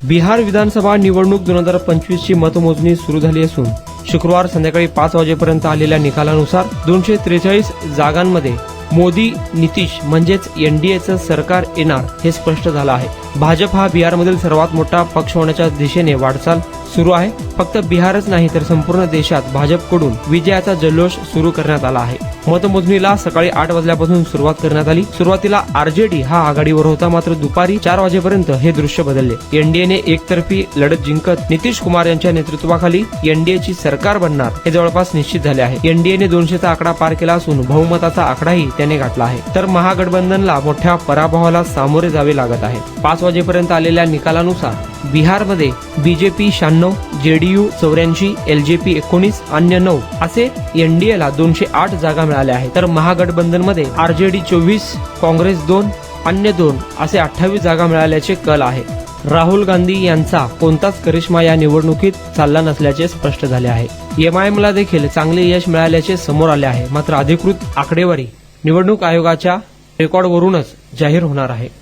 बिहार विधानसभा निवडणूक 2025 ची मतमोजणी सुरू झाली असून शुक्रवार संध्याकाळी 5 वाजेपर्यंत आलेल्या निकालानुसार 243 जागांमध्ये मोदी नितीश म्हणजेच एनडीएचं सरकार येणार हे स्पष्ट झालं आहे। भाजप हा बिहारमधील सर्वात मोठा पक्ष होण्याच्या दिशेने वाटचाल सुरू आहे। फक्त बिहारच नाही तर संपूर्ण देशात भाजपकडून विजयाचा जल्लोष सुरू करण्यात आला आहे। मतमोजणीला सकाळी 8 वाजल्यापासून सुरुवात करण्यात आली। सुरुवातीला आरजेडी हा आघाडीवर होता, मात्र दुपारी 4 वाजेपर्यंत हे दृश्य बदलले। एनडीएने एकतर्फी लढत जिंकत नितीश कुमार यांच्या नेतृत्वाखाली एनडीएची सरकार बनणार हे जवळपास निश्चित झाले आहे। एनडीएने 200चा आकडा पार केला असून बहुमताचा आकडाही त्याने गाठला आहे। तर महागठबंधनला मोठ्या पराभवाला सामोरे जावे लागत आहे। 5 वाजेपर्यंत आलेल्या निकालानुसार बिहारमध्ये बीजेपी 96, जेडीयू 84, एलजेपी 19, अन्य 9 असे एनडीएला 208 जागा मिळाल्या आहेत। तर महागठबंधनमध्ये आरजेडी 24, काँग्रेस 2, अन्य 2 असे 28 जागा मिळाल्याचे कल आहे। राहुल गांधी यांचा कोणताच करिश्मा या निवडणुकीत चालला नसल्याचे स्पष्ट झाले आहे। एमआयएमला देखील चांगले यश मिळाल्याचे समोर आले आहे, मात्र अधिकृत आकडेवारी निवडणूक आयोगाच्या रेकॉर्डवरूनच जाहीर होणार आहे।